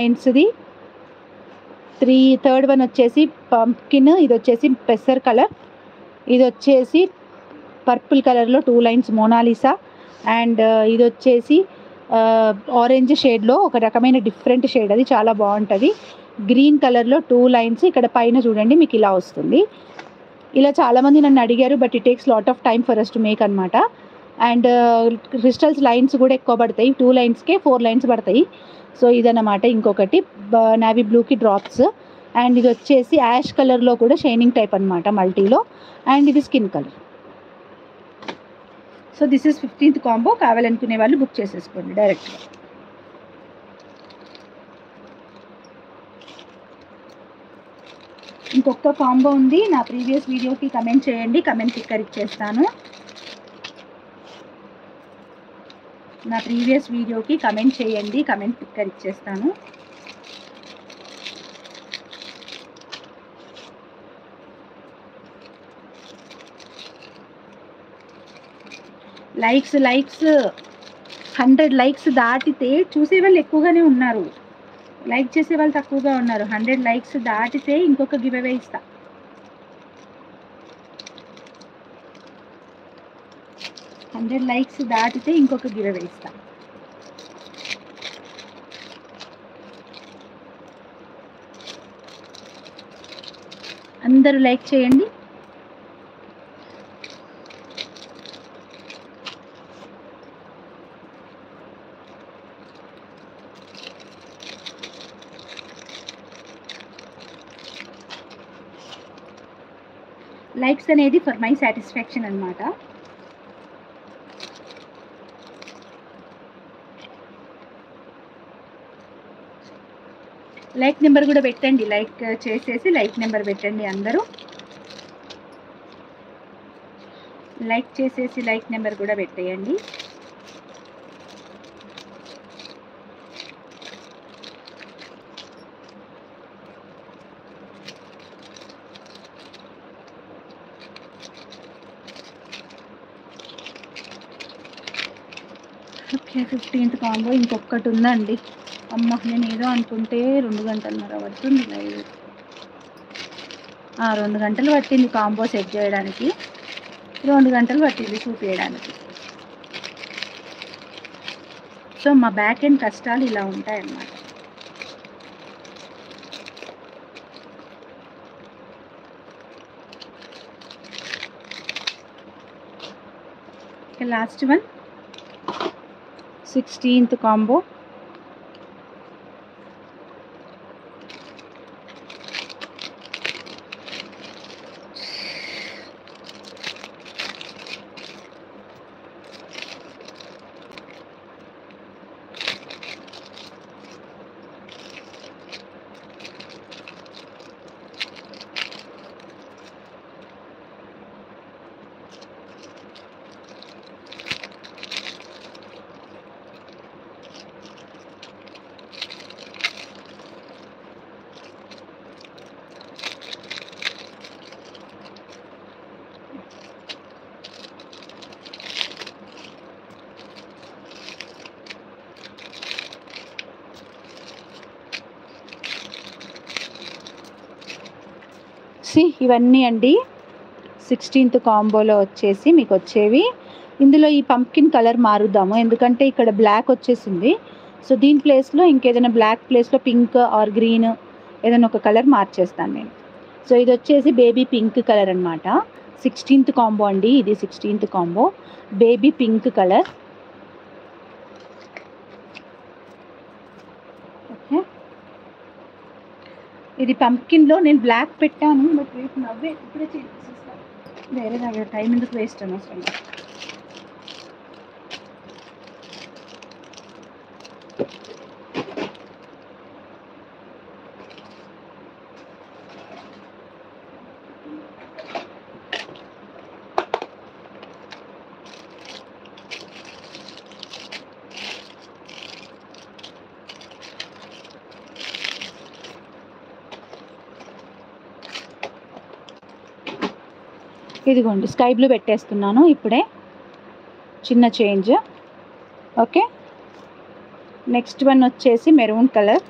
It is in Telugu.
లైన్స్ది థర్డ్ వన్ వచ్చేసి పంప్కిన్, ఇది వచ్చేసి పెసర్ కలర్, ఇది వచ్చేసి పర్పుల్ కలర్లో 2 లైన్స్ మోనాలిసా, అండ్ ఇది వచ్చేసి ఆరెంజ్ షేడ్లో ఒక రకమైన డిఫరెంట్ షేడ్, అది చాలా బాగుంటుంది. గ్రీన్ కలర్లో 2 లైన్స్ ఇక్కడ పైన చూడండి మీకు ఇలా వస్తుంది. ఇలా చాలామంది నన్ను అడిగారు, but it takes lot of time for us to make అనమాట. అండ్ క్రిస్టల్స్ లైన్స్ కూడా ఎక్కువ పడతాయి, 2 లైన్స్కే 4 లైన్స్ పడతాయి. సో ఇదన్నమాట. ఇంకొకటి నావీ బ్లూకి డ్రాప్స్, అండ్ ఇది వచ్చేసి యాష్ కలర్లో కూడా షైనింగ్ టైప్ అనమాట మల్టీలో, అండ్ ఇది skin colour. So this is 15th combo. కావాలనుకునే వాళ్ళు బుక్ చేసేసుకోండి డైరెక్ట్గా. ఇంకొక కాంబో ఉంది, నా ప్రీవియస్ వీడియోకి కమెంట్ చేయండి, కమెంట్ పిక్కర్ ఇచ్చేస్తాను. నా ప్రీవియస్ వీడియోకి కమెంట్ చేయండి, కమెంట్ పిక్కర్ ఇచ్చేస్తాను. లైక్స్ 100 లైక్స్ దాటితే చూసే వాళ్ళు ఎక్కువగానే ఉన్నారు, లైక్ చేసే వాళ్ళు తక్కువగా ఉన్నారు. 100 లైక్స్ దాటితే ఇంకొక గివ్ అవే ఇస్తా. లైక్స్ దాటితే ఇంకొక గివ్ అవే ఇస్తా. అందరూ లైక్ చేయండి. లైక్స్ అనేది ఫర్ మై సాటిస్ఫాక్షన్ అన్నమాట. లైక్ నెంబర్ కూడా పెట్టండి, లైక్ చేసేసి లైక్ నెంబర్ పెట్టండి. అందరూ లైక్ చేసేసి లైక్ నెంబర్ కూడా పెట్టేయండి. ఓకే, 15th కాంబో ఇంకొకటి ఉందండి. అమ్మ, నేను ఏదో అనుకుంటే 2 గంటలన్నర పడుతుంది లైవ్. 2 గంటలు పట్టింది కాంబో సెట్ చేయడానికి, 2 గంటలు పట్టింది చూపించడానికి. సో మా బ్యాక్ ఎండ్ కష్టాలు ఇలా ఉంటాయన్నమాట. Last one 16th combo. ఇవన్నీ అండి 16th కాంబోలో వచ్చేసి మీకు వచ్చేవి. ఇందులో ఈ పంప్కిన్ కలర్ మారుద్దాము, ఎందుకంటే ఇక్కడ బ్లాక్ వచ్చేసింది. సో దీని ప్లేస్లో ఇంకేదైనా బ్లాక్ ప్లేస్లో పింక్ ఆర్ గ్రీన్ ఏదైనా ఒక కలర్ మార్చేస్తాను నేను. సో ఇది వచ్చేసి బేబీ పింక్ కలర్ అనమాట. 16th కాంబో అండి ఇది. 16th combo baby pink colour. Okay, ఇది పంప్కిన్లో నేను బ్లాక్ పెట్టాను, బట్ రేపు నవ్వే ఇప్పుడే చేసేస్తాను. వేరే దగ్గర టైం ఎందుకు వేస్ట్ అనవసరం. ఇదిగోండి స్కై బ్లూ పెట్టేస్తున్నాను ఇప్పుడే, చిన్న చేంజ్. ఓకే, నెక్స్ట్ వన్ వచ్చేసి మెరూన్ కలర్.